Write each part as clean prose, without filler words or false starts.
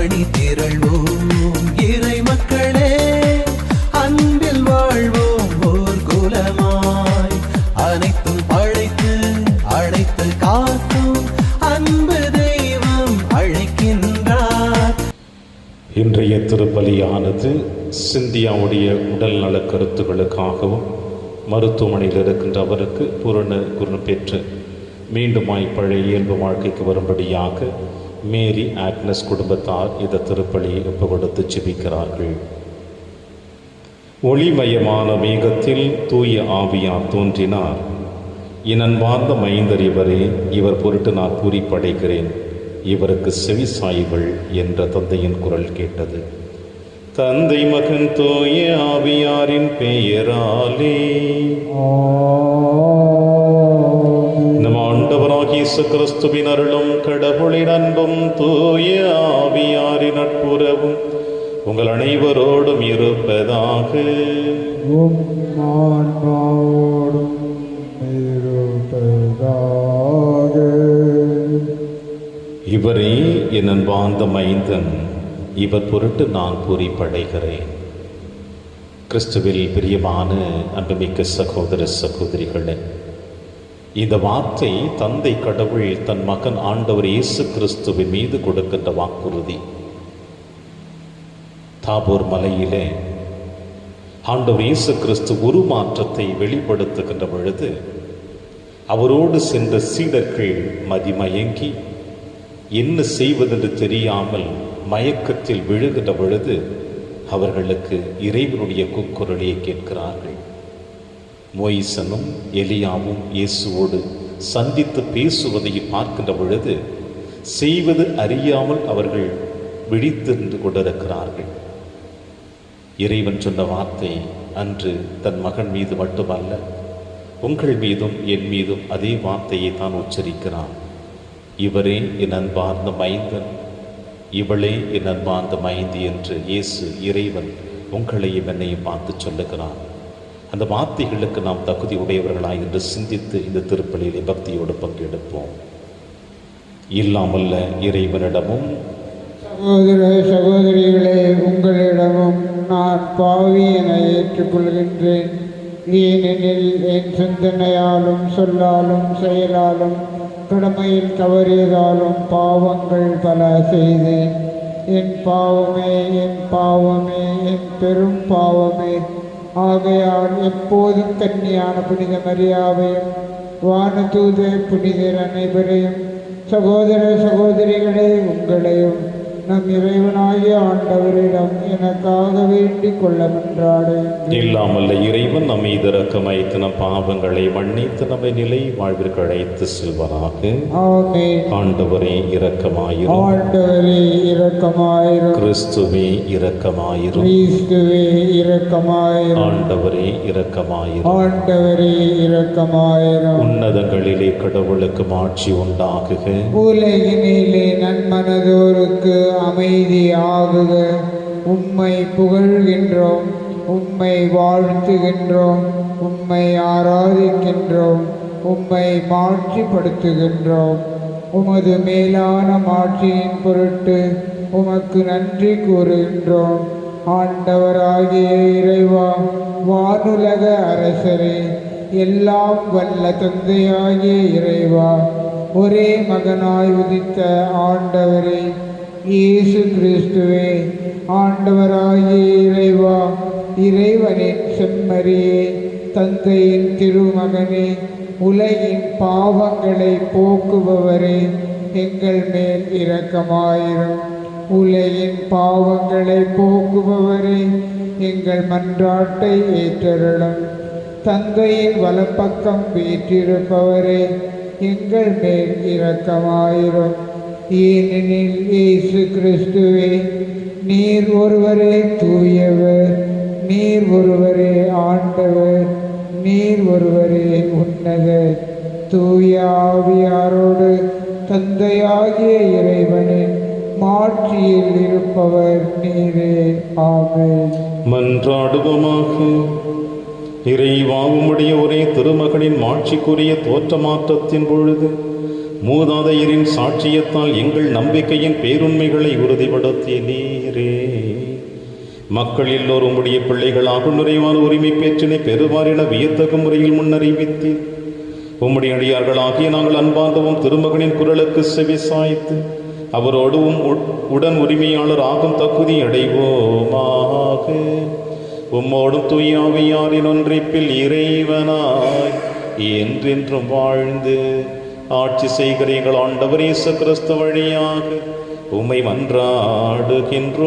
அணி திரள்வோம் இறை மக்களே, அன்பில் வாழ்வோம் ஓர் குலமாய். அனைத்தும் படைத்து அழைத்து காக்கும் அன்பு தெய்வம் அழைக்கின்றார். இன்றைய திருப்பலியானது சிந்தியாவுடைய உடல் நல கருத்துக்களுக்காகவும் மருத்துவமனையில் இருக்கின்ற அவருக்கு பூரண குணம் பெற்று மீண்டுமாய் பழைய இயல்பு வாழ்க்கைக்கு வரும்படியாக மேரி ஆக்னஸ் குடும்பத்தார் இந்த திருப்பலியை ஒப்புக்கொடுத்து ஜெபிக்கிறார்கள். ஒளிமயமான மேகத்தில் தூய ஆவியார் தோன்றினார். இனன்பார்ந்த மைந்தர் இவரே, இவர் பொருட்டு நான் பூரிப்படைகிறேன், இவருக்கு செவி சாய்கள் என்ற தந்தையின் குரல் கேட்டது. தந்தை மகன் தூய ஆவியாரின் பெயராலே நம் ஆண்டவராகிய இயேசு கிறிஸ்துவின் அருளும் கடவுளின் அன்பும் தூய ஆவியாரின் நட்புறவும் உங்கள் அனைவரோடும் இருப்பதாக. இவரே என் அன்பார்ந்த மைந்தன், இவர் பொருட்டு நான் பூரிப்படைகிறேன். கிறிஸ்துவில் பிரியமான அன்புமிக்க சகோதர சகோதரிகளே, இந்த வார்த்தை தந்தை கடவுள் தன் மகன் ஆண்டவர் இயேசு கிறிஸ்துவின் மீது கொடுக்கின்ற வாக்குறுதி. தாபோர் மலையிலே ஆண்டவர் இயேசு கிறிஸ்து உருமாற்றத்தை வெளிப்படுத்துகின்ற பொழுது அவரோடு சென்ற சீடர்கள் மதிமயங்கி என்ன செய்வதென்று தெரியாமல் மயக்கத்தில் விழுகின்ற பொழுது அவர்களுக்கு இறைவனுடைய கூக்குரலை கேட்கிறார்கள். மோயிசனும் எலியாவும் இயேசுவோடு சந்தித்து பேசுவதை பார்க்கின்ற பொழுது செய்வது அறியாமல் அவர்கள் விழித்திருந்து கொண்டிருக்கிறார்கள். இறைவன் சொன்ன வார்த்தை அன்று தன் மகன் மீது மட்டுமல்ல, உங்கள் மீதும் என் மீதும் அதே வார்த்தையை தான் உச்சரிக்கிறான். இவரே என் அன்பார்ந்த மைந்தன், இவளே என் அன்பார்ந்த மைந்தி என்று இயேசு இறைவன் உங்களையும் என்னையும் பார்த்து சொல்லுகிறான். அந்த வார்த்தைகளுக்கு நாம் தகுதி உடையவர்களாய் என்று சிந்தித்து இந்த திருப்பலியிலே பக்தியோடு பங்கெடுப்போம். இல்லாமல்ல இறைவனிடமும் சகோதர சகோதரிகளே, உங்களிடமும் நான் பாவி என ஏற்றுக்கொள்கின்றேன். ஏனெனில் என் சிந்தனையாலும் சொல்லாலும் செயலாலும் கடமையில் தவறியதாலும் பாவங்கள் பல செய்தேன். என் பாவமே, என் பாவமே, என் பெரும் பாவமே. ஆகையால் எப்போதும் கன்னியான புனித மரியாவையும் வானதூத புனிதர் அனைவரையும், சகோதர சகோதரிகளே உங்களையும் நம் இறைவனாகிய ஆண்டவரிடம் எனக்காக வேண்டிக் கொள்ள மன்றாடேன். இல்லாமல்ல இறைவன் நம் மீது இரக்கமாய்த்து நம் பாவங்களை மன்னித்து நம்மை நிலை வாழ்விற்கு அழைத்து செல்வராக. ஆமென். ஆண்டவரே இரக்கமாயிரும். ஆண்டவரே இரக்கமாயிரும். கிறிஸ்துவே இரக்கமாயிரும். கிறிஸ்துவே இரக்கமாயிரும். ஆண்டவரே இரக்கமாயிரும். ஆண்டவரே இரக்கமாயிரும். உன்னதங்களிலே கடவுளுக்கு மாட்சி உண்டாகுக. உலகினிலே நன்மனதோருக்கு அமைதி ஆகுக. உம்மை புகழ்கின்றோம், உம்மை வாழ்த்துகின்றோம், உம்மை ஆராதிக்கின்றோம், உம்மை மாட்சிப்படுத்துகின்றோம். உமது மேலான மாட்சியின் பொருட்டு உமக்கு நன்றி கூறுகின்றோம். ஆண்டவராகிய இறைவா, வானுலக அரசரே, எல்லாம் வல்ல தந்தையாகிய இறைவா, ஒரே மகனாய் உதித்த ஆண்டவரே இயேசு கிறிஸ்துவே, ஆண்டவராகிய இறைவா, இறைவனின் செம்மறியே, தந்தையின் திருமகனே, உலகின் பாவங்களை போக்குபவரே, எங்கள் மேல் இரக்கமாயிரும். உலகின் பாவங்களை போக்குபவரே, எங்கள் மன்றாட்டை ஏற்றருளும். தந்தையின் வலப்பக்கம் வீற்றிருப்பவரே, எங்கள் மேல் இரக்கமாயிரும். ஏனெனில் இயேசு கிறிஸ்துவே, நீர் ஒருவரே தூயவர், நீர் ஒருவரே ஆண்டவர், நீர் ஒருவரே உன்னதர். தூய ஆவியாரோடு தந்தையாகிய இறைவனின் மாட்சியில் இருப்பவர் நீரே. ஆமென். மன்றாடுவோமாக. இறைவா, உம்முடைய ஒரே திருமகனின் மாட்சிக்குரிய தோற்றமாற்றத்தின் பொழுது மூதாதையரின் சாட்சியத்தால் எங்கள் நம்பிக்கையின் பேருண்மைகளை உறுதிப்படுத்தினீரே. மக்கள் எல்லோரும் உம்முடைய பிள்ளைகளாக நிறைவான உரிமை பேற்றினை பெறுவார் என வியத்தகு முறையில் முன்னறிவித்தீர். உம்முடைய அடியார்களாகிய நாங்கள் அன்பார்ந்தவும் திருமகனின் குரலுக்கு செவி சாய்த்து அவரோடு உடன் உரிமையாளர் ஆகும் தகுதி அடைவோமாக. உம்மோடும் தூயாவியாரின் ஒன்றிப்பில் இறைவனாய் என்றென்றும் வாழ்ந்து ஆட்சி செய்கிற எங்கள் ஆண்டவர் இயேசு கிறிஸ்து வழியாக உம்மை மன்றாடுகின்றோம்.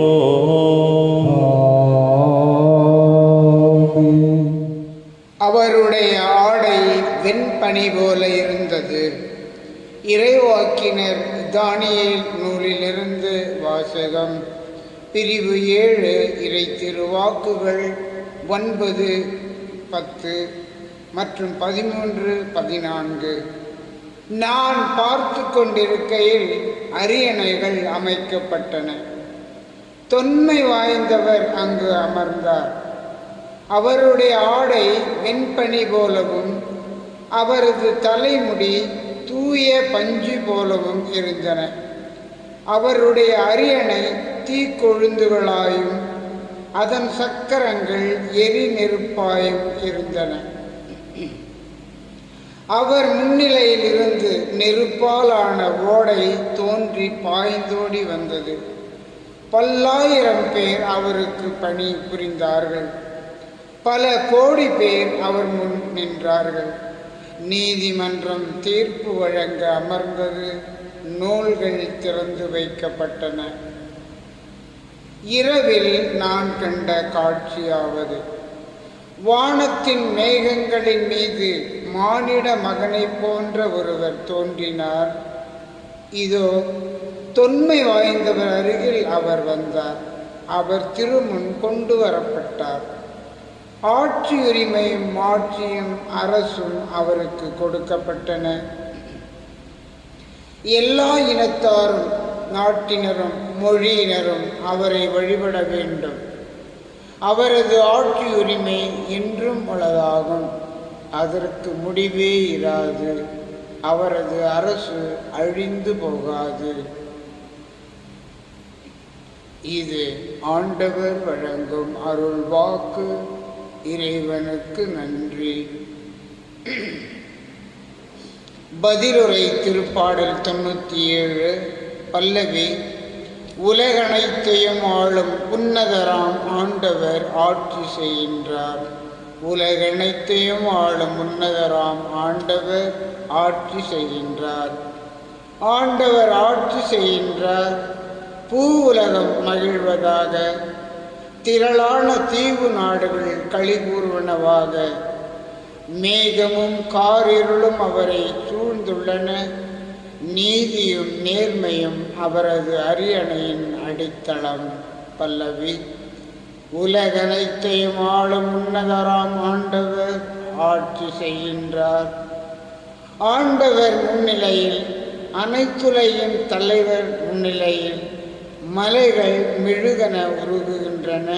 அவருடைய ஆடை வெண்பனி போல இருந்தது. இறைவாக்கினர் தானியேல் நூலிலிருந்து வாசகம். பிரிவு 7 இறை திருவாக்குகள் 9, 10 மற்றும் 13, 14. நான் பார்த்து கொண்டிருக்கையில் அரியணைகள் அமைக்கப்பட்டன. தொன்மை வாய்ந்தவர் அங்கு அமர்ந்தார். அவருடைய ஆடை வெண்பனி போலவும் அவரது தலைமுடி தூய பஞ்சு போலவும் இருந்தன. அவருடைய அரியணை தீக்கொழுந்துகளாயும் அதன் சக்கரங்கள் எரி நெருப்பாயும் இருந்தன. அவர் முன்னிலையில் இருந்து நெருப்பாலான ஓடை தோன்றி பாய்ந்தோடி வந்தது. பல்லாயிரம் பேர் அவருக்கு பணி புரிந்தார்கள். பல கோடி பேர் அவர் முன் நின்றார்கள். நீதிமன்றம் தீர்ப்பு வழங்க அமர்ந்தது. நூல்கள் திறந்து வைக்கப்பட்டன. இரவில் நான் கண்ட காட்சியாவது, வானத்தின் மேகங்களின் மீது மானிட மகனை போன்ற ஒருவர் தோன்றினார். இதோ தொன்மை வாய்ந்தவர் அருகில் அவர் வந்தார். அவர் திருமுன் கொண்டு வரப்பட்டார். ஆட்சி உரிமையும் மாட்சியும் அரசும் அவருக்கு கொடுக்கப்பட்டன. எல்லா இனத்தாரும் நாட்டினரும் மொழியினரும் அவரை வழிபட வேண்டும். அவரது ஆட்சி உரிமை என்றும் உள்ளதாகும். அதற்கு முடிவே இராது. அவரது அரசு அழிந்து போகாது. இது ஆண்டவர் வழங்கும் அருள் வாக்கு. இறைவனுக்கு நன்றி. பதிலுரை திருப்பாடல் 97 பல்லவி. உலகனைத்தையும் ஆளும் உன்னதராம் ஆண்டவர் ஆட்சி செய்கின்றார். உலகனைத்தையும் ஆளும் உன்னதராம் ஆண்டவர் ஆட்சி செய்கின்றார். ஆண்டவர் ஆட்சி செய்கின்றார். பூ உலகம் மகிழ்வதாக. திரளான தீவு நாடுகள் களிகூர்வனவாக. மேகமும் காரிருளும் அவரை சூழ்ந்துள்ளன. நீதியும் நேர்மையும் அவரது அரியணையின் அடித்தளம். பல்லவி. உலகனைத்தையும் ஆளும் உன்னதராம் ஆண்டவர் ஆட்சி செய்கின்றார். ஆண்டவர் முன்னிலையில், அனைத்துலகின் தலைவர் முன்னிலையில் மலைகள் மெழுகென உருகுகின்றன.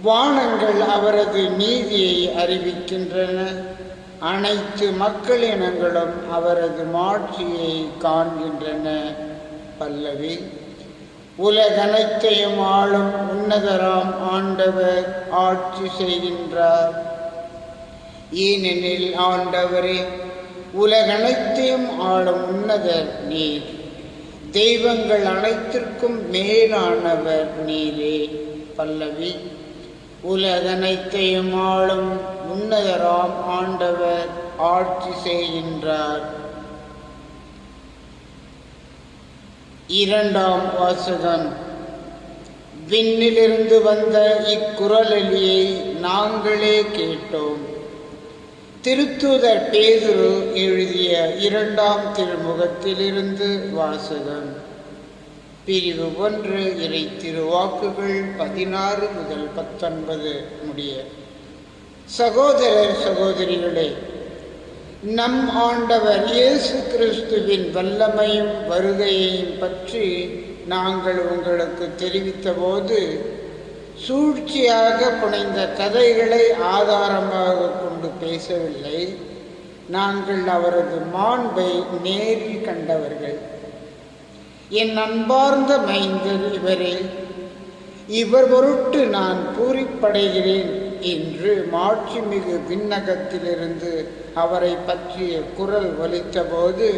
வானங்கள் அவரது நீதியை அறிவிக்கின்றன. அனைத்து மக்களினங்களும் அவரது மாட்சியை காண்கின்றன. பல்லவி. உலகனைத்தையும் ஆளும் உன்னதராம் ஆண்டவர் ஆட்சி செய்கின்றார். ஏனெனில் ஆண்டவரே, உலகனைத்தையும் ஆளும் உன்னதர் நீர். தெய்வங்கள் அனைத்திற்கும் மேலானவர் நீரே. பல்லவி. உலகனைத்தையும் ஆளும் உன்னதராம் ஆண்டவர் ஆட்சி செய்கின்றார். இரண்டாம் வாசகம். விண்ணிலிருந்து வந்த இக்குரலொலியை நாங்களே கேட்டோம். திருத்தூதர் பேதுரு எழுதிய 2ஆம் திருமுகத்திலிருந்து வாசகம். பிரிவு 1 இறை திருவாக்குகள் 16 முதல் 19 முடிய. சகோதரர் சகோதரிகளே, நம் ஆண்டவர் இயேசு கிறிஸ்துவின் வல்லமையும் வருகையையும் பற்றி நாங்கள் உங்களுக்கு தெரிவித்த போது சூழ்ச்சியாக புனைந்த கதைகளை ஆதாரமாக கொண்டு பேசவில்லை. நாங்கள் அவரது மாண்பை நேரில் கண்டவர்கள். என் அன்பார்ந்த மைந்தர் இவரே, இவர் பொருட்டு நான் பூரிப்படைகிறேன் என்று மாட்சிமிகு விண்ணகத்திலிருந்து அவரை பற்றிய குரல் ஒலித்தபோது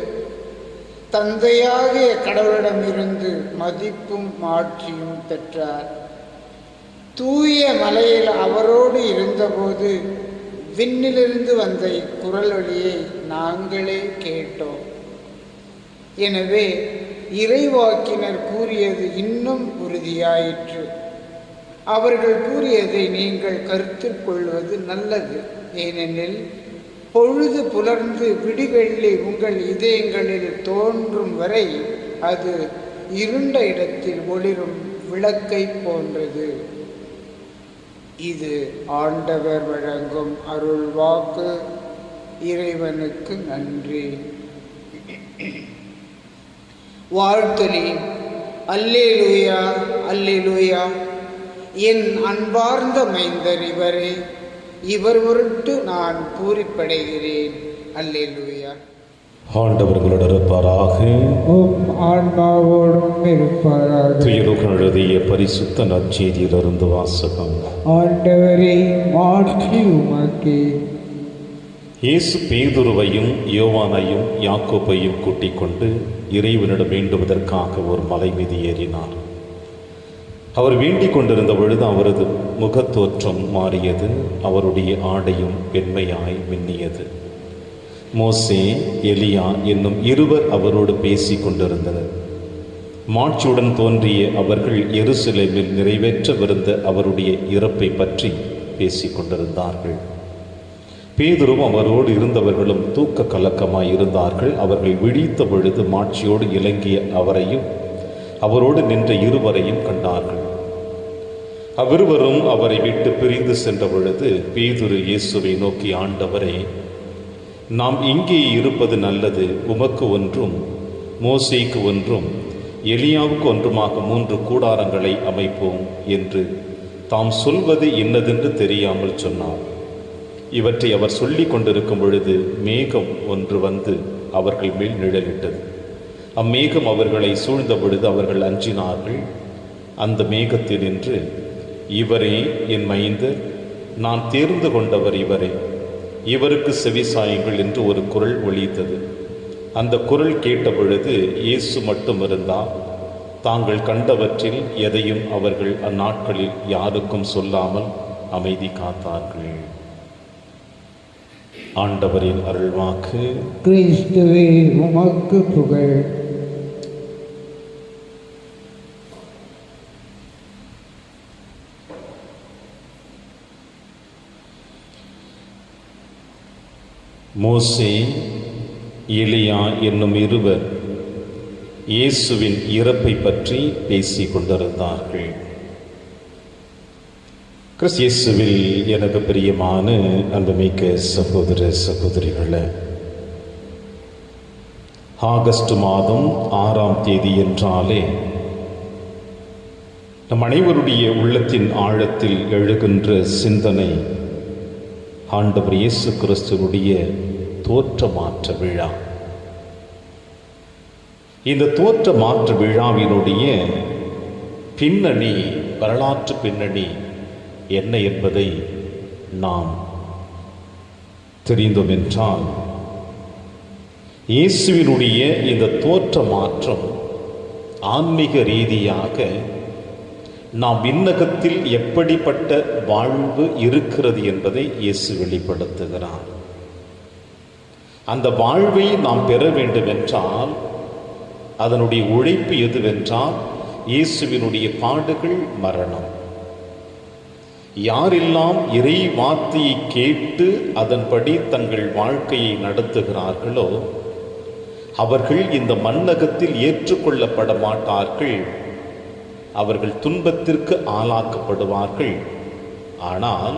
தந்தையாகிய கடவுளிடமிருந்து மதிப்பும் மாட்சியும் பெற்றார். தூய மலையில் அவரோடு இருந்தபோது விண்ணிலிருந்து வந்த இக்குரல் ஒலியை நாங்களே கேட்டோம். எனவே இறைவாக்கினர் கூறியது இன்னும் உறுதியாயிற்று. அவர்கள் கூறியதை நீங்கள் கருத்தில் கொள்வது நல்லது. ஏனெனில் பொழுது புலர்ந்து விடிவெள்ளி உங்கள் இதயங்களில் தோன்றும் வரை அது இருண்ட இடத்தில் ஒளிரும் விளக்கை போன்றது. இது ஆண்டவர் வழங்கும் அருள்வாக்கு. இறைவனுக்கு நன்றி. வாழ்த்தொலி. அல்லேலூயா, அல்லேலூயா. என் அன்பார்ந்த மைந்தர் இவரே, இவர் பொருட்டு நான் பூரிப்படைகிறேன். அல்லேலூயா. ஆண்டவர்களோடு இருப்பாராக. ஆன்மாவோடும் இருப்பாராக. துயருடன் எழுதிய பரிசுத்த நற்செய்தியிலிருந்து வாசகம். ஆண்டவரே, மாட்சி உமக்கே. இயேசு பேதுருவையும் யோவானையும் யாக்கோபையும் கூட்டிக் கொண்டு இறைவனிடம் வேண்டுவதற்காக ஒரு மலை மீது ஏறினார். அவர் வேண்டிக் கொண்டிருந்த பொழுது அவரது முகத்தோற்றம் மாறியது, அவருடைய ஆடையும் வெண்மையாய் மின்னியது. மோசே, எலியா என்னும் இருவர் அவரோடு பேசிக் கொண்டிருந்தனர். மாட்சியுடன் தோன்றிய அவர்கள் எருசலேமில் நிறைவேற்றவிருந்த அவருடைய இறப்பை பற்றி பேசிக் கொண்டிருந்தார்கள். பேதுரும் அவரோடு இருந்தவர்களும் தூக்க கலக்கமாய் இருந்தார்கள். அவர்கள் விழித்த பொழுது மாட்சியோடு இலங்கிய அவரையும் அவரோடு நின்ற இருவரையும் கண்டார்கள். அவ்விருவரும் அவரை விட்டு பிரிந்து சென்ற பொழுது பேதுரு இயேசுவை நோக்கி, ஆண்டவரே, நாம் இங்கே இருப்பது நல்லது. உமக்கு ஒன்றும் மோசேக்கு ஒன்றும் எலியாவுக்கு ஒன்றுமாக 3 கூடாரங்களை அமைப்போம் என்று தாம் சொல்வது இன்னதென்று தெரியாமல் சொன்னார். இவற்றை அவர் சொல்லிக் கொண்டிருக்கும் பொழுது மேகம் ஒன்று வந்து அவர்கள் மேல் நிழலிட்டது. அம்மேகம் அவர்களை சூழ்ந்த பொழுது அவர்கள் அஞ்சினார்கள். அந்த மேகத்தில் நின்று, இவரே என் மைந்தர், நான் தேர்ந்து கொண்டவர் இவரே, இவருக்கு செவிசாயுங்கள் என்று ஒரு குரல் ஒலித்தது. அந்த குரல் கேட்ட பொழுது இயேசு மட்டும் இருந்தார். தாங்கள் கண்டவற்றில் எதையும் அவர்கள் அந்நாட்களில் யாருக்கும் சொல்லாமல் அமைதி காத்தார்கள். ஆண்டவரின் அருள்வாக்கு. கிறிஸ்துவே, உமக்கு புகழ். மோசே, எலியா என்னும் இருவர் இயேசுவின் இறப்பை பற்றி பேசிக் கொண்டிருந்தார்கள். கிறிஸ்து இயேசுவில் எனக்கு பிரியமான அன்புமிக்க சகோதர சகோதரிகளே, ஆகஸ்ட் மாதம் 6ஆம் தேதி என்றாலே நம் அனைவருடைய உள்ளத்தின் ஆழத்தில் எழுகின்ற சிந்தனை ஆண்டவர் இயேசு கிறிஸ்துவுடைய தோற்ற மாற்ற விழா. இந்த தோற்ற மாற்ற விழாவினுடைய பின்னணி, வரலாற்று பின்னணி என்ன என்பதை நாம் தெரிந்தோம் என்றால், இயேசுவினுடைய இந்த தோற்ற மாற்றம் ஆன்மீக ரீதியாக நாம் விண்ணகத்தில் எப்படிப்பட்ட வாழ்வு இருக்கிறது என்பதை இயேசு வெளிப்படுத்துகிறார். அந்த வாழ்வை நாம் பெற வேண்டும் என்றால் அதனுடைய உழைப்பு எதுவென்றால் இயேசுவினுடைய பாடுகள், மரணம். யாரெல்லாம் இறை வார்த்தையை கேட்டு அதன்படி தங்கள் வாழ்க்கையை நடத்துகிறார்களோ அவர்கள் இந்த மண்ணகத்தில் ஏற்றுக்கொள்ளப்பட மாட்டார்கள். அவர்கள் துன்பத்திற்கு ஆளாக்கப்படுவார்கள். ஆனால்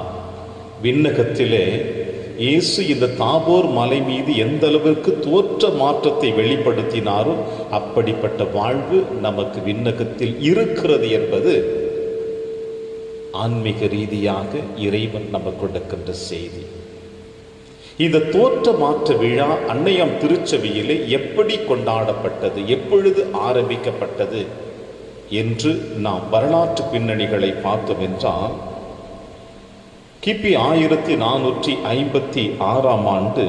விண்ணகத்திலே இயேசு இந்த தாபோர் மலை மீது எந்த அளவிற்கு தோற்ற மாற்றத்தை வெளிப்படுத்தினாரோ அப்படிப்பட்ட வாழ்வு நமக்கு விண்ணகத்தில் இருக்கிறது என்பது ஆன்மீக ரீதியாக இறைவன் நமக்கு கொடுக்கின்ற செய்தி. இந்த தோற்ற மாற்ற விழா அன்னையாம் திருச்சபையிலே எப்படி கொண்டாடப்பட்டது, எப்பொழுது ஆரம்பிக்கப்பட்டது என்று நாம் வரலாற்று பின்னணிகளை பார்த்தோம் என்றால், கிபி 1456 ஆண்டு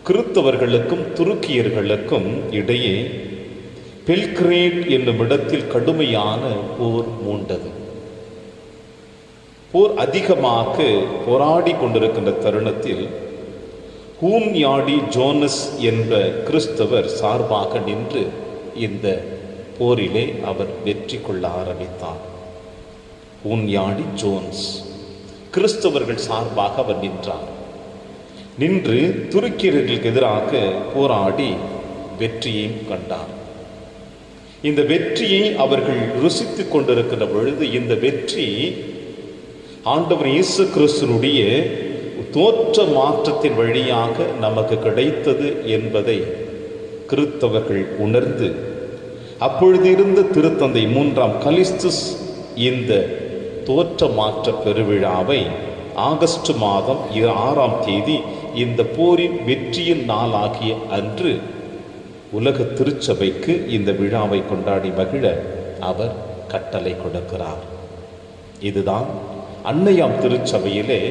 கிறித்தவர்களுக்கும் துருக்கியர்களுக்கும் இடையே பெல்கிரேட் என்னும் இடத்தில் கடுமையான போர் மூண்டது. போர் அதிகமாக போராடி கொண்டிருக்கின்ற தருணத்தில் ஹூன்யாடி ஜோனஸ் என்ற கிறிஸ்தவர் சார்பாக நின்று இந்த போரிலே அவர் வெற்றி கொள்ள ஆரம்பித்தார். ஹூன்யாடி ஜோன்ஸ் கிறிஸ்தவர்கள் சார்பாக அவர் நின்று துருக்கியர்களுக்கு எதிராக போராடி வெற்றியையும் கண்டார். இந்த வெற்றியை அவர்கள் ருசித்துக் கொண்டிருக்கின்ற பொழுது, இந்த வெற்றி ஆண்டவர் இயேசு கிறிஸ்துவினுடைய தோற்ற மாற்றத்தின் வழியாக நமக்கு கிடைத்தது என்பதை கிறித்தவர்கள் உணர்ந்து, அப்பொழுது இருந்த திருத்தந்தை 3ஆம் கலிஸ்துஸ் இந்த தோற்ற மாற்ற பெருவிழாவை ஆகஸ்ட் மாதம் 6ஆம் தேதி இந்த போரின் வெற்றியின் நாளாகிய அன்று உலக திருச்சபைக்கு இந்த விழாவை கொண்டாடி மகிழ அவர் கட்டளை கொடுக்கிறார். இதுதான் அன்னையாம் திருச்சபையிலே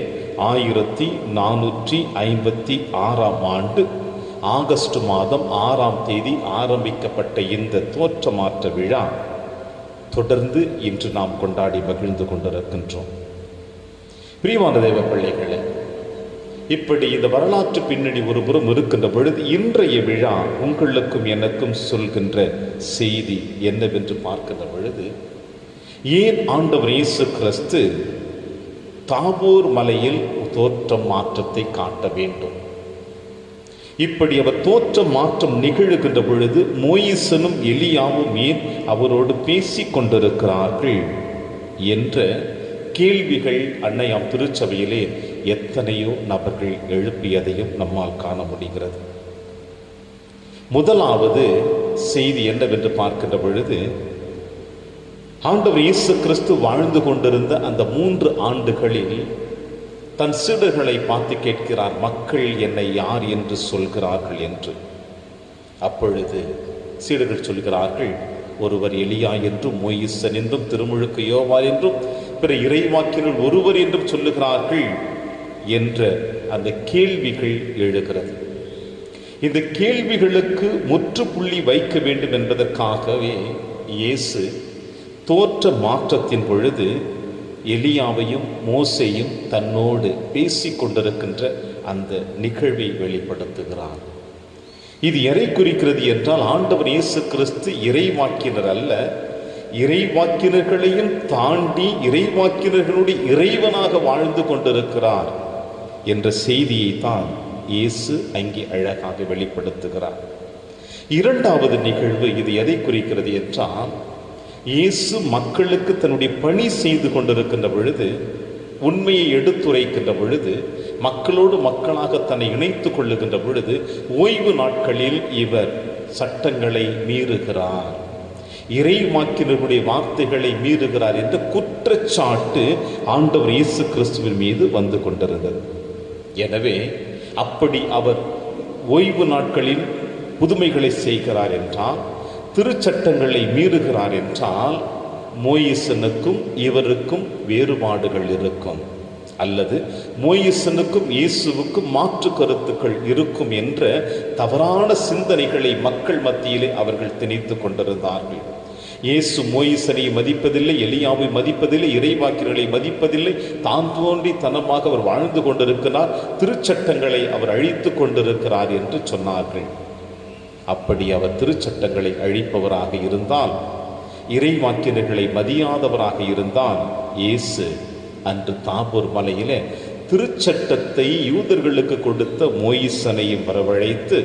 1456ஆம் ஆண்டு ஆகஸ்ட் மாதம் 6ஆம் தேதி ஆரம்பிக்கப்பட்ட இந்த தோற்ற மாற்ற விழா தொடர்ந்து இன்று நாம் கொண்டாடி மகிழ்ந்து கொண்டிருக்கின்றோம். பிரியமான தேவ பிள்ளைகளே, இப்படி இந்த வரலாற்று பின்னணி ஒரு புறம் இருக்கின்ற பொழுது, இன்றைய விழா உங்களுக்கும் எனக்கும் சொல்கின்ற செய்தி என்னவென்று பார்க்கின்ற பொழுது, ஏன் ஆண்டவர் இயேசு கிறிஸ்து தாபோர் மலையில் தோற்ற மாற்றத்தை காட்ட வேண்டும்? இப்படி அவர் தோற்ற மாற்றம் நிகழுகின்ற பொழுது மோயிசனும் எலியாவும் ஏன் அவரோடு பேசிக் கொண்டிருக்கிறார்கள் என்ற கேள்விகள் அன்னையாம் திருச்சபையிலே எத்தனையோ நபர்கள் எழுப்பியதையும் நம்மால் காண முடிகிறது. முதலாவது செய்தி என்னவென்று பார்க்கின்ற பொழுது, ஆண்டவர் இயேசு கிறிஸ்து வாழ்ந்து கொண்டிருந்த அந்த 3 ஆண்டுகளில் தன் சீடர்களை பார்த்து கேட்கிறார், மக்கள் என்னை யார் என்று சொல்கிறார்கள் என்று. அப்பொழுது சீடர்கள் சொல்கிறார்கள், ஒருவர் எலியா என்றும், மோயிசன் என்றும், திருமுழுக்கு யோவான் என்றும், பிற இறைவாக்கினர் ஒருவர் என்றும் சொல்லுகிறார்கள் என்ற அந்த கேள்விகள் எழுகிறது. இந்த கேள்விகளுக்கு முற்றுப்புள்ளி வைக்க வேண்டும் என்பதற்காகவே இயேசு தோற்ற மாற்றத்தின் பொழுது எலியாவையும் மோசேயும் தன்னோடு பேசிக் கொண்டிருக்கின்ற அந்த நிகழ்வை வெளிப்படுத்துகிறார். இது எதை குறிக்கிறது என்றால், ஆண்டவர் இயேசு கிறிஸ்து இறைவாக்கினர் அல்ல, இறைவாக்கினர்களையும் தாண்டி இறைவாக்கினர்களுடைய இறைவனாக வாழ்ந்து கொண்டிருக்கிறார் என்ற செய்தியை தான் இயேசு அங்கே அழகாக வெளிப்படுத்துகிறார். இரண்டாவது நிகழ்வு இது எதை குறிக்கிறது என்றால், இயேசு மக்களுக்கு தன்னுடைய பணி செய்து கொண்டிருக்கின்ற பொழுது, உண்மையை எடுத்துரைக்கின்ற பொழுது, மக்களோடு மக்களாக தன்னை இணைத்துக் கொள்ளுகின்ற பொழுது, ஓய்வு நாட்களில் இவர் சட்டங்களை மீறுகிறார், இறைவாக்கினர்களுடைய வார்த்தைகளை மீறுகிறார் என்ற குற்றச்சாட்டு ஆண்டவர் இயேசு கிறிஸ்துவின் மீது வந்து கொண்டிருந்தது. எனவே அப்படி அவர் ஓய்வு நாட்களில் புதுமைகளை செய்கிறார் என்றால், திருச்சட்டங்களை மீறுகிறார் என்றால், மோயிசனுக்கும் இவருக்கும் வேறுபாடுகள் இருக்கும், அல்லது மோயிசனுக்கும் இயேசுவுக்கும் மாற்று கருத்துக்கள் இருக்கும் என்ற தவறான சிந்தனைகளை மக்கள் மத்தியிலே அவர்கள் திணித்து கொண்டிருந்தார்கள். இயேசு மோயிசனை மதிப்பதில்லை, எலியாவை மதிப்பதில்லை, இறைவாக்கினர்களை மதிப்பதில்லை, தான் தோன்றி தனமாக அவர் வாழ்ந்து கொண்டிருக்கிறார், திருச்சட்டங்களை அவர் அழித்து கொண்டிருக்கிறார் என்று சொன்னார்கள். அப்படி அவர் திருச்சட்டங்களை அழிப்பவராக இருந்தால், இறைவாக்கினர்களை மதியாதவராக இருந்தால், இயேசு அன்று தாபோர் மலையிலே திருச்சட்டத்தை யூதர்களுக்கு கொடுத்த மோயிசனையும் வரவழைத்து,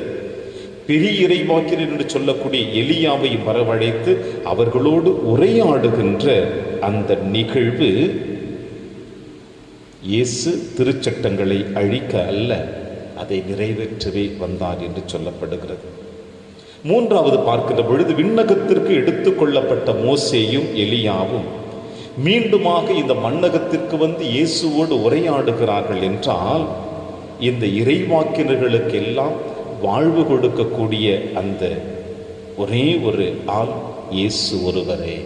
பெரிய இறைவாக்கினர் என்று சொல்லக்கூடிய எலியாவையும் வரவழைத்து அவர்களோடு உரையாடுகின்ற அந்த நிகழ்வு, இயேசு திருச்சட்டங்களை அழிக்க அல்ல, அதை நிறைவேற்றவே வந்தார் என்று சொல்லப்படுகிறது. மூன்றாவது பார்க்கின்ற பொழுது, விண்ணகத்திற்கு எடுத்துக்கொள்ளப்பட்ட மோசேயும் எலியாவும் மீண்டுமாக இந்த மண்ணகத்திற்கு வந்து இயேசுவோடு உரையாடுகிறார்கள் என்றால், இந்த இறைவாக்கினர்களுக்கெல்லாம் வாழ்வு கொடுக்கக்கூடிய அந்த ஒரே ஒரு ஆள் இயேசு ஒருவரே.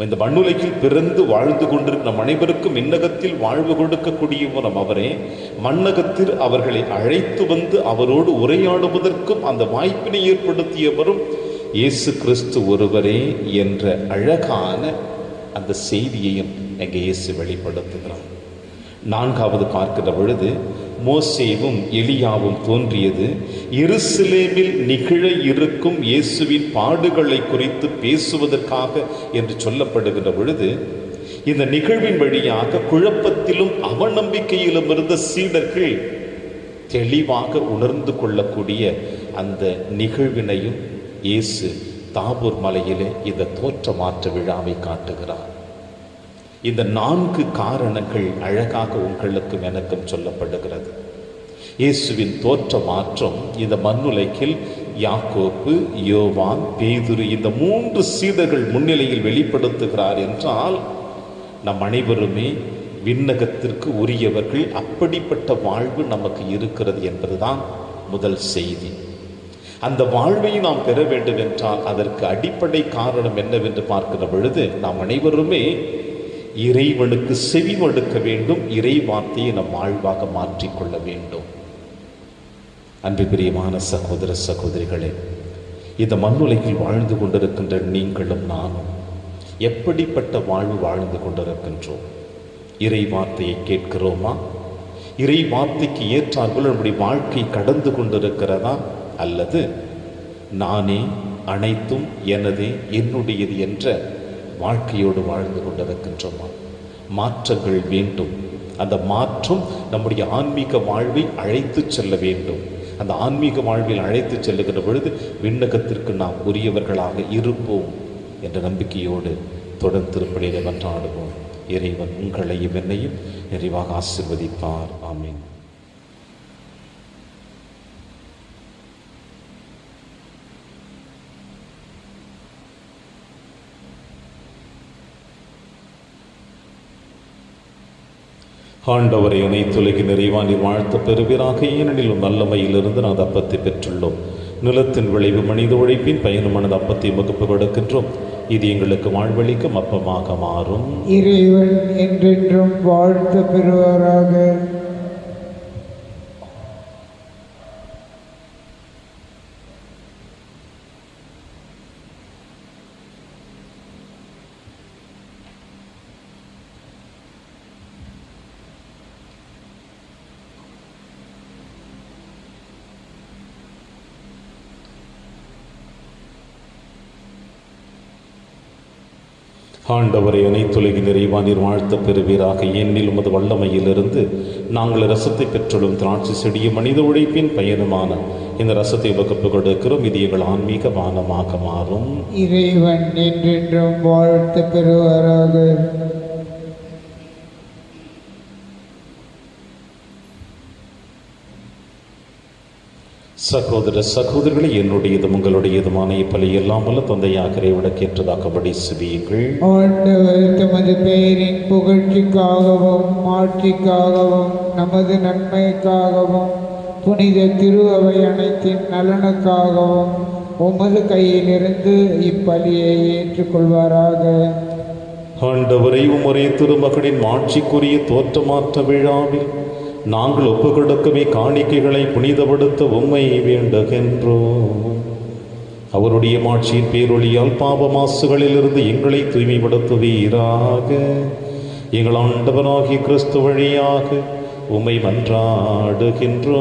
இந்த மண்ணுலகில் பிறந்து வாழ்ந்து கொண்டிருக்கும் நம் அனைவருக்கும் விண்ணகத்தில் வாழ்வு கொடுக்கக்கூடியவரும் அவரே. மண்ணகத்தில் அவர்களை அழைத்து வந்து அவரோடு உரையாடுவதற்கும் அந்த வாய்ப்பினை ஏற்படுத்தியவரும் இயேசு கிறிஸ்து ஒருவரே என்ற அழகான அந்த செய்தியையும் எங்கே இயேசு வெளிப்படுத்துகிறார். நான்காவது பார்க்கிற பொழுது மோசேவும் எலியாவும் தோன்றியது எருசலேமில் நிகழ இருக்கும் இயேசுவின் பாடுகளை குறித்து பேசுவதற்காக என்று சொல்லப்படுகிற பொழுது, இந்த நிகழ்வின் வழியாக குழப்பத்திலும் அவநம்பிக்கையிலும் இருந்த சீடர்கள் தெளிவாக உணர்ந்து கொள்ளக்கூடிய அந்த நிகழ்வினையும் இயேசு தாபூர் மலையிலே இந்த தோற்ற மாற்ற விழாவை காட்டுகிறார். இந்த 4 காரணங்கள் அழகாக உங்களுக்கும் எனக்கும் சொல்லப்படுகிறது. இயேசுவின் தோற்ற மாற்றம் இந்த மண்ணுலகில் யாக்கோப்பு, யோவான், பேதுரு இந்த 3 சீடர்கள் முன்னிலையில் வெளிப்படுத்துகிறார் என்றால், நம் அனைவருமே விண்ணகத்திற்கு உரியவர்கள். அப்படிப்பட்ட வாழ்வு நமக்கு இருக்கிறது என்பதுதான் முதல் செய்தி. அந்த வாழ்வை நாம் பெற வேண்டும் என்றால் அதற்கு அடிப்படை காரணம் என்னவென்று பார்க்கிற பொழுது, நாம் அனைவருமே இறைவனுக்கு செவிமடுக்க வேண்டும். இறை வார்த்தையை நம் வாழ்வாக மாற்றிக்கொள்ள வேண்டும். அன்பு பிரியமான சகோதர சகோதரிகளே, இந்த மண்ணுலகில் வாழ்ந்து கொண்டிருக்கின்ற நீங்களும் நானும் எப்படிப்பட்ட வாழ்வு வாழ்ந்து கொண்டிருக்கின்றோம்? இறை வார்த்தையை கேட்கிறோமா? இறை வார்த்தைக்கு ஏற்றார்கள் நம்முடைய வாழ்க்கை கடந்து கொண்டிருக்கிறதா? அல்லது நானே அனைத்தும் எனதே என்னுடையது என்ற வாழ்க்கையோடு வாழ்ந்து கொண்டிருக்கின்றோமா? மாற்றங்கள் வேண்டும். அந்த மாற்றம் நம்முடைய ஆன்மீக வாழ்வை அழைத்து செல்ல வேண்டும். அந்த ஆன்மீக வாழ்வில் அழைத்து செல்லுகிற பொழுது விண்ணகத்திற்கு நாம் உரியவர்களாக இருப்போம் என்ற நம்பிக்கையோடு தொடர்ந்து திருப்பலியிலே மன்றாடுவோம். இறைவன் உங்களையும் என்னையும் நிறைவாக ஆசீர்வதிப்பார். ஆமீன். ஆண்டவரை அனைத்துலகின் நிறைவானி வாழ்த்த பெறுவீராக. ஏனெனில் நல்லமையிலிருந்து நான் அப்பத்தை பெற்றுள்ளோம். நிலத்தின் விளைவு மனித உழைப்பின் பயணமானது அப்பத்தை வகுப்பு கொடுக்கின்றோம். இது எங்களுக்கு வாழ்வளிக்கும் அப்பமாக மாறும். இறைவன் என்றென்றும் வாழ்த்த பெறுவாராக. ஆண்டவரை அனைத்துலகின் நிறைவானீர் வாழ்த்த பெறுவீராக. ஏனெனில் உமது வல்லமையிலிருந்து நாங்கள் ரசத்தை பெற்றுள்ளும். திராட்சை செடிய மனித உழைப்பின் பயணமான இந்த ரசத்தை வகுப்பு கொடுக்கிறோம். இது எங்கள் ஆன்மீக பானமாக மாறும். இறைவன் என்றென்றும் வாழ்த்த பெறுவாராக. சகோதர சகோதரிகளை, என்னுடையதும் உங்களுடையதுமான இப்பலி எல்லாம் வல்ல தந்தையாக இறைவனுக்கேற்றதாகபடி செவியுங்கள். ஆண்டவர் தமது பெயரின் புகழ்ச்சிக்காகவும் ஆட்சிக்காகவும் நமது நன்மைக்காகவும் புனித திருஅவை அனைத்தின் நலனுக்காகவும் உமது கையிலிருந்து இப்பலியை ஏற்றுக்கொள்வாராக. ஆண்டவரை உம்முடைய திருமகனின் மாட்சிக்குரிய தோற்றமாற்ற விழாவில் நாங்கள் ஒப்புக்கொடுக்கவே காணிக்கைகளை புனிதப்படுத்த உம்மை வேண்டுகின்றோம். அவருடைய மாட்சியின் பேரொழியால் பாவ மாசுகளிலிருந்து எங்களை தூய்மைப்படுத்துவீராக. எங்கள் ஆண்டவராகிய கிறிஸ்து வழியாக உம்மை மன்றாடுகின்றோம்.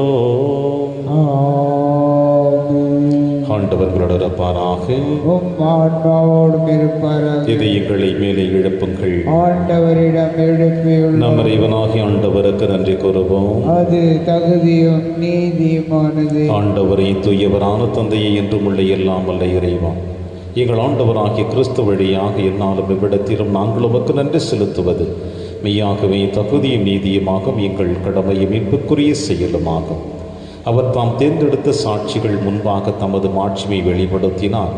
ஆண்டவர்களோடு இருப்பாராக. இதை எங்களை மேலே எழுப்புங்கள். ஆண்டவரிடம் எழுப்பியுள்ளோம். நம் இறைவனாகிய ஆண்டவருக்கு நன்றி கூறுவோம். அது தகுதியும் நீதியுமானது. ஆண்டவரை தூயவரான தந்தையை என்றும் உள்ள எல்லாம் வல்ல இறைவா, எங்கள் ஆண்டவராகிய கிறிஸ்து வழியாக என்னாலும் இவ்விடத்திலும் நாங்கள் உமக்கு நன்றி செலுத்துவது மெய்யாகவே தகுதியும் நீதியுமாகும், எங்கள் கடமையும் மீட்புக்குரிய செயலுமாகும். அவர் தாம் தேர்ந்தெடுத்த சாட்சிகள் முன்பாக தமது மாட்சிமை வெளிப்படுத்தினார்.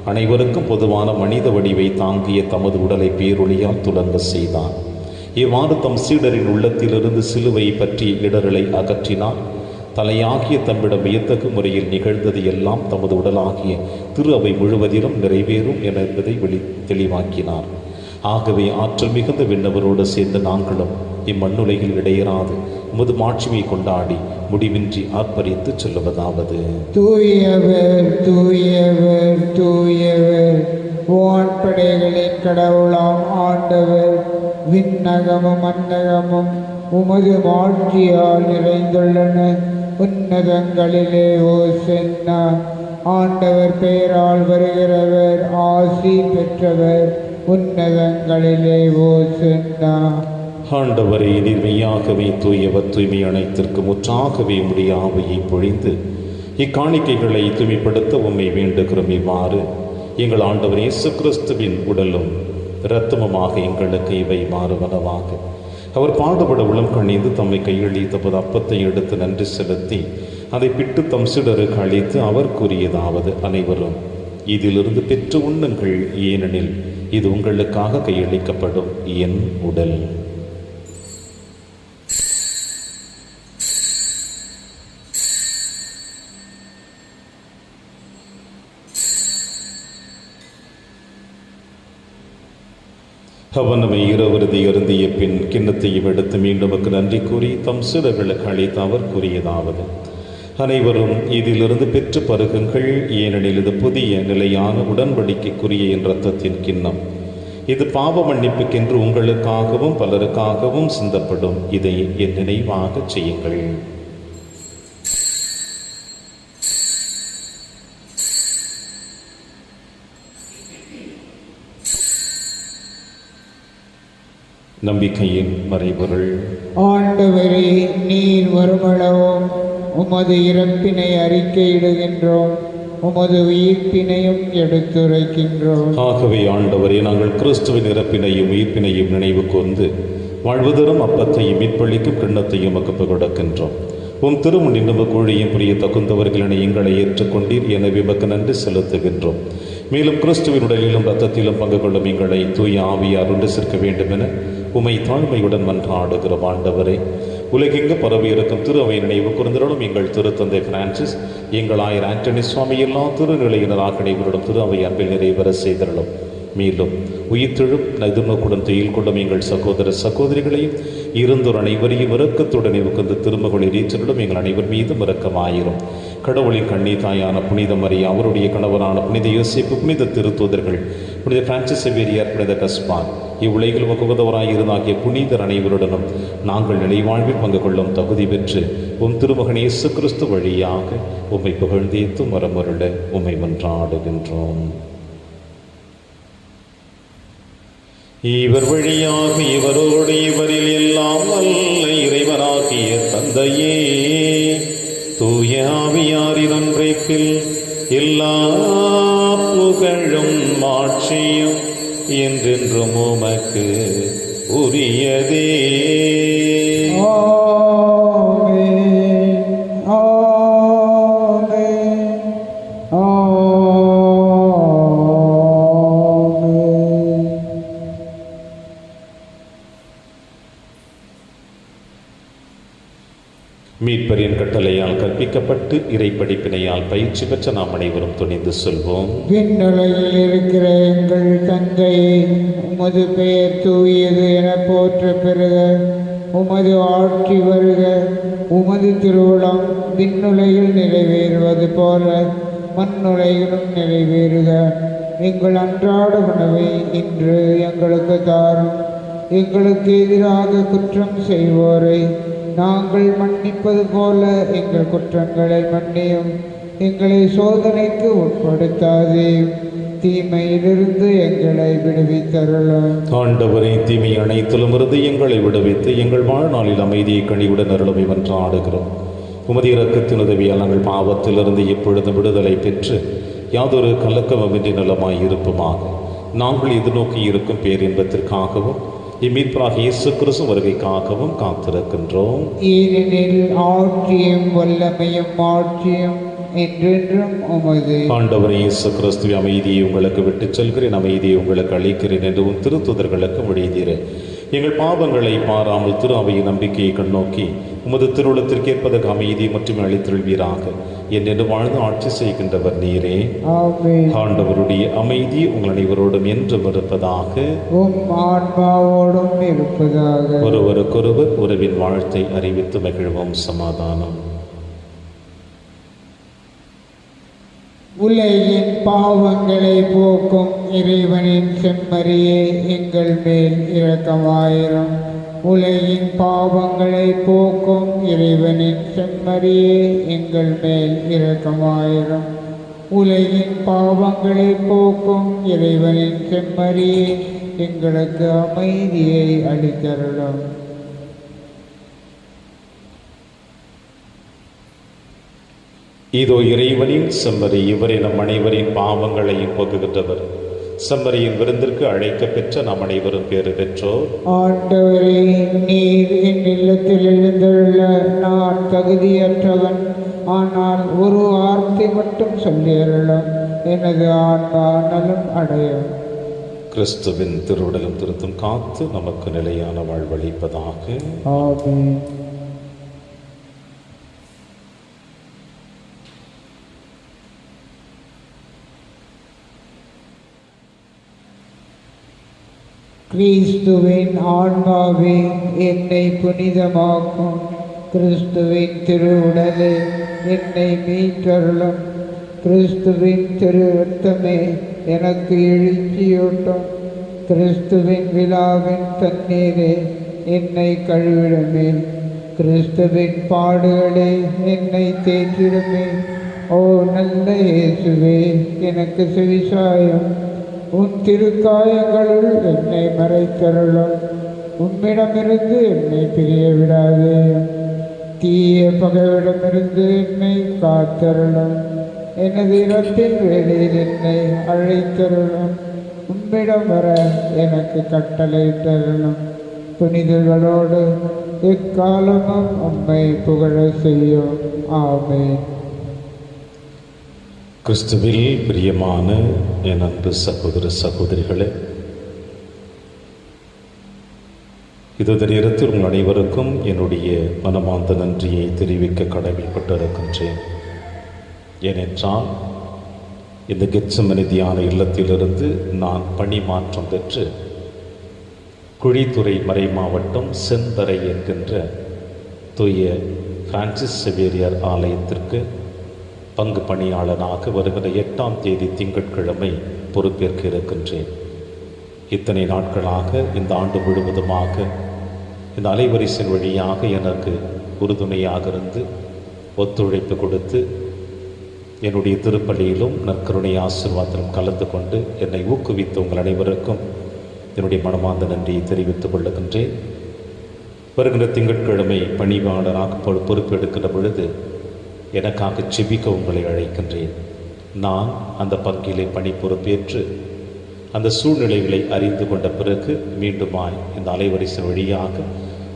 அனைவருக்கும் பொதுவான மனித வடிவை தாங்கிய தமது உடலை பேரொளியால் துலங்க செய்தார். இவ்வாறு தம் சீடரின் உள்ளத்திலிருந்து சிலுவை பற்றி இடரலை அகற்றினார். தலையாகிய தம்மிடம் வியத்தகு முறையில் நிகழ்ந்தது எல்லாம் தமது உடலாகிய திரு அவை முழுவதிலும் நிறைவேறும் என்பதை தெளிவாக்கினார். ஆகவே ஆற்றல் மிகுந்த விண்ணவரோடு சேர்ந்த நாங்களும் இம்மண்ணுலகில் இடையராது உமது மாட்சிமை கொண்டாடி முடிவின்றி ஆர்ப்பரித்து சொல்லுவதாவது: தூயவர் தூயவர் தூயவர், வான்படைகளின் கடவுளாம் ஆண்டவர், விண்ணகமும் மண்ணகமும் உமது மாட்சியால் நிறைந்துள்ளன. உன்னதங்களிலே ஓசன்னா. ஆண்டவர் பெயரால் வருகிறவர் ஆசி பெற்றவர். உன்னதங்களிலே ஓசன்னா. ஆண்டவரே, நீர் மெய்யாகவே தூயவர், தூய்மை அனைத்திற்கு முற்றாகவே உம்முடைய ஆவியை பொழிந்து இக்காணிக்கைகளை தூய்மைப்படுத்த உம்மை வேண்டுகிறோம். இவ்வாறு எங்கள் ஆண்டவர் இயேசு கிறிஸ்துவின் உடலும் இரத்தமுமாக எங்களுக்கு இவை மாறுவனவாக. அவர் பாடுபட உளம் கணிந்து தம்மை கையளித்தபோது அப்பத்தை எடுத்து நன்றி செலுத்தி அதை பிட்டு தம் சீடருக்கு அளித்து அவர் கூறியதாவது: அனைவரும் இதிலிருந்து பெற்று உண்ணுங்கள், ஏனெனில் இது உங்களுக்காக கையளிக்கப்படும் என் உடல். அவனமை இரவிருதி அருந்திய பின் கிண்ணத்தையும் எடுத்து மீண்டும் நன்றி கூறி தம் சீடர்களுக்கு அளித்து அவர் கூறியதாவது: அனைவரும் இதிலிருந்து பெற்று பருகுங்கள், ஏனெனில் இது புதிய நிலையான உடன்படிக்கைக்குரிய என் இரத்தத்தின் கிண்ணம். இது பாவ மன்னிப்புக்கென்று உங்களுக்காகவும் பலருக்காகவும் சிந்தப்படும். இதை என் நினைவாக செய்யுங்கள். நம்பிக்கையின் மறைபொருள். ஆண்டவரே, நீர் வருமளவும் உமது இறப்பினை அறிக்கையிடுகின்றோம், உமது உயிர்ப்பினையும் எடுத்துரைக்கின்றோம். ஆகவே ஆண்டவரே, நாங்கள் கிறிஸ்துவின் இறப்பினையும் உயிர்ப்பினையும் நினைவு கூர்ந்து வாழ்வதரும் அப்பத்தையும் மீட்பளிக்கும் கிண்ணத்தையும் உமக்கு கொடுக்கின்றோம். உம் திருமுன்னின் கூழியும் புரிய தகுந்தவர்கள் எங்களை ஏற்றுக்கொண்டீர், எனவே உமக்கு நன்றி செலுத்துகின்றோம். மேலும் கிறிஸ்துவின் உடலிலும் இரத்தத்திலும் பங்கு கொள்ளும் எங்களை தூய ஆவியார் ஒன்று சேர்க்க வேண்டும் என உமை தாழ்மையுடன் மன்றாடுகிறோம். ஆண்டவரே, உலகெங்கு பரவி இருக்கும் திரு அவை நினைவு கூர்ந்திருளும். எங்கள் திருத்தந்தை பிரான்சிஸ், எங்கள் ஆயர் ஆண்டனி சுவாமி, எல்லா திருநிலையினராக நினைவுடன் திரு அவை அன்பில் நிறைவேற செய்திருளும். மேலும் உயிர்த்தெழும் எதிர்நோக்குடன் துயில் கொள்ளும் எங்கள் சகோதர சகோதரிகளையும் இருந்தோர் அனைவரையும் இரக்கத்துடன் இவக்கு திருமகளை ரீச்சரிடம் எங்கள் அனைவர் மீதும் இரக்கமாயிரும். கடவுளின் கண்ணி தாயான புனித மரியா, அவருடைய கணவரான புனித யோசேப்பு, புனித திருத்தூதர்கள், புனித பிரான்சிஸ் சேவியர், புனித கஸ்பான், இவ்வுலகில் உகந்தவராயிருந்தாகிய புனிதர் அனைவருடனும் நாங்கள் நிலைவாழ்வில் பங்கு கொள்ளும் தகுதி பெற்று உம் திருமகன் இயேசு கிறிஸ்து வழியாக உம்மை புகழ்ந்தேத்து மரமருள உம்மை மன்றாடுகின்றோம். இவர் வழியாக இவரோடு இவரில் எல்லாம் வல்ல இறைவனாகிய தந்தையே, தூய ஆவியாரின் ஒன்றைப்பில் எல்லா புகழும் மாட்சியும் என்றென்றும் உமக்கு உரியதே. மீட்பரின் கட்டளையால் கற்பிக்கப்பட்டு இறைப்படிப்பினையால் பயிற்சி பெற்ற நாம் அனைவரும் துணிந்து சொல்வோம். விண்ணுலகில் இருக்கிற எங்கள் தந்தையே, உமது பெயர் தூயது என போற்ற பெறுக. உமது ஆட்சி வருக. உமது திருவுளம் விண்ணுலகில் நிறைவேறுவது போல மண்ணுலகிலும் நிறைவேறுக. எங்கள் அன்றாட உணவை இன்று எங்களுக்கு தாரும். எங்களுக்கு எதிராக குற்றம் செய்வோரை நாங்கள் மன்னிப்பது போல எங்கள் குற்றங்களை மன்னியும். எங்களை சோதனைக்கு உட்படுத்தாதே, தீமையிலிருந்து எங்களை விடுவித்தருளும். ஆண்டவரே, தீமை அனைத்திலும் இருந்து எங்களை விடுவித்து எங்கள் வாழ்நாளில் அமைதியை கனிவுடன் அருளுமை வென்றாடுகிறோம். உமது இரக்கத்தின் உதவியால் நாங்கள் பாவத்திலிருந்து எப்பொழுதும் விடுதலை பெற்று யாதொரு கலக்கமின்றி நலமாய் இருப்போமாக. நாங்கள் எதிர்நோக்கி இருக்கும் பேரின்பத்திற்காகவும் இம்மீட்பராக இயேசு கிறிஸ்து வருகைக்காகவும் காத்திருக்கின்றோம். ஏனெனில் ஆட்சியும் வல்லமையும் மாட்சியும் என்றென்றும் உமது. ஆண்டவர் இயேசு கிறிஸ்துவின் அமைதியை உங்களுக்கு விட்டுச் செல்கிறேன், அமைதியை உங்களுக்கு அளிக்கிறேன் என்று உன் திருத்தூதர்களுக்கு மொழிந்தீர். எங்கள் பாவங்களை பாராமல் திரு அவையின் நம்பிக்கையை கண்ணோக்கி உமது திருவுளத்திற்கு ஏற்பதற்கு அமைதி மற்றும் அளித்தருள்வீராக. என்று வாழ்ந்து ஆட்சி செய்கின்றவர் நீரே. ஆமென். ஆண்டவருடைய அமைதி உங்கள் அனைவரோடும் என்றும் இருப்பதாக. உம் ஆன்மாவோடும் இருப்பதாக. ஒருவருக்கொருவர் உறவின் வாழ்த்தை அறிவித்து மகிழ்வோம். சமாதானம். உலகின் பாவங்களை போக்கும் இறைவனின் செம்மறியே எங்கள் மேல் இரக்கமாயிரும். உலகின் பாவங்களை போக்கும் இறைவனின் செம்மறியே எங்கள் மேல் இரக்கமாயிரும். உலகின் பாவங்களை போக்கும் இறைவனின் செம்மறியே எங்களுக்கு அமைதியை அளித்தருளும். இதோ இறைவனின் செம்மறி, இவரே நம் அனைவரின் பாவங்களையும் போக்குகின்றவர். செம்மறியின் விருந்திற்கு அழைக்க பெற்ற நாம் அனைவரும் பேறு பெற்றோர். ஆண்டவரே, நீர் என் இல்லத்தில் எழுந்துள்ள நான் தகுதியற்றவன். ஆனால் ஒரு வார்த்தை மட்டும் சொல்லியருளும், எனது ஆன்மா நலம் அடையும். கிறிஸ்துவின் திருவுடலும் திருத்தும் காத்து நமக்கு நிலையான வாழ்வளிப்பதாக. ஆமென். கிறிஸ்துவின் ஆன்மாவே என்னை புனிதமாக்கும். கிறிஸ்துவின் திருவுடலே என்னை மீட்டருளும். கிறிஸ்துவின் திரு இரத்தமே எனக்கு எழுச்சியூட்டும். கிறிஸ்துவின் விழாவின் தண்ணீரே என்னை கழுவிடுமே. கிறிஸ்துவின் பாடுகளே என்னை தேற்றிடுமே. ஓ நல்ல இயேசுவே, எனக்கு செவிசாயும். உன் திருக்காயங்களுள் என்னை மறைத்தருளும். உம்மிடமிருந்து என்னை பிரிய விடாதே. தீய பகைவிடமிருந்து என்னை காத்தருளும். எனது இரத்தின் வேளையில் என்னை அழைத்தருளும். உம்மிடம் வர எனக்கு கட்டளையிட்டருளும். புனிதர்களோடு எக்காலமும் உம்மை புகழ செய்யும். ஆமென். கிறிஸ்துவில் பிரியமான என் அன்பு சகோதர சகோதரிகளே, இந்த நேரத்தில் உங்கள் அனைவருக்கும் என்னுடைய மனமார்ந்த நன்றியை தெரிவிக்க கடமைப்பட்டிருக்கின்றேன். ஏனென்றால் இந்த கெத்செமனே தியான இல்லத்திலிருந்து நான் பணி மாற்றம் பெற்று குழித்துறை மறை மாவட்டம் செந்தரை என்கின்ற தூய பிரான்சிஸ் செவேரியார் ஆலயத்திற்கு பங்கு பணியாளனாக வருகிற 8ஆம் தேதி திங்கட்கிழமை பொறுப்பேற்க இருக்கின்றேன். இத்தனை நாட்களாக இந்த ஆண்டு முழுவதுமாக இந்த அலைவரிசையின் வழியாக எனக்கு உறுதுணையாக இருந்து ஒத்துழைப்பு கொடுத்து என்னுடைய திருப்பலியிலும் நற்கருணை ஆசீர்வாதத்திலும் கலந்து கொண்டு என்னை ஊக்குவித்த உங்கள் அனைவருக்கும் என்னுடைய மனமார்ந்த நன்றியை தெரிவித்துக் கொள்ளுகின்றேன். வருகின்ற திங்கட்கிழமை பணியாளராக பொறுப்பெடுக்கிற பொழுது எனக்காக செபிக்க உங்களை அழைக்கின்றேன். நான் அந்த பங்கிலே பணி பொறுப்பேற்று அந்த சூழ்நிலைகளை அறிந்து கொண்ட பிறகு மீண்டுமாய் இந்த அலைவரிசை வழியாக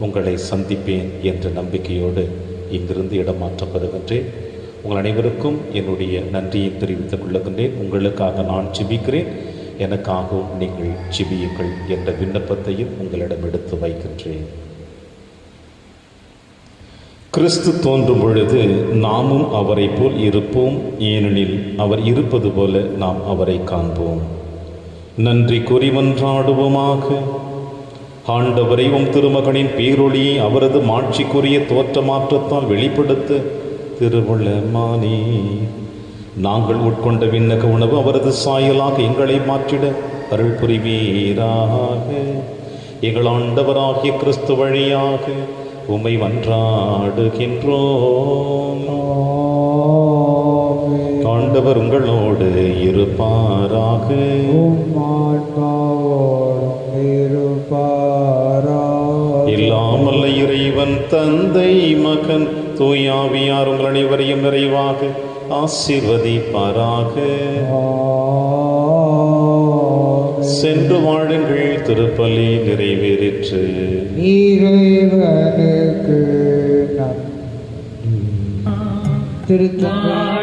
உங்களை சந்திப்பேன் என்ற நம்பிக்கையோடு இங்கிருந்து இடமாற்றப்படுகின்றேன். உங்கள் அனைவருக்கும் என்னுடைய நன்றியை தெரிவித்துக் கொள்ளுகின்றேன். உங்களுக்காக நான் செபிக்கிறேன், எனக்காகவும் நீங்கள் செபியுங்கள் என்ற விண்ணப்பத்தையும் உங்களிடம் எடுத்து வைக்கின்றேன். கிறிஸ்து தோன்றும் பொழுது நாமும் அவரை போல் இருப்போம், ஏனெனில் அவர் இருப்பது போல நாம் அவரை காண்போம். நன்றி கூறி மன்றாடுவோமாக. ஆண்டவரை உம் திருமகனின் பேரொளியை அவரது மாட்சிக்குரிய தோற்றமாற்றத்தால் வெளிப்படுத்த திருவுளமானே. நாங்கள் உட்கொண்ட விண்ணக உணவு அவரது சாயலாக எங்களை மாற்றிட அருள் புரிவீராக. எங்கள் ஆண்டவராகிய கிறிஸ்து வழியாக உம்மை மன்றாடுகின்றோம். ஆண்டவர் உங்களோடு இருப்பாராக. இல்லாமல் இறைவன் தந்தை மகன் தூயாவியார் உங்கள் அனைவரையும் நிறைவாக ஆசீர்வதிப்பாராக. சென்று வாழுங்கள், திருப்பலி நிறைவேறிற்று. இறைவனுக்கு திருத்தந்தை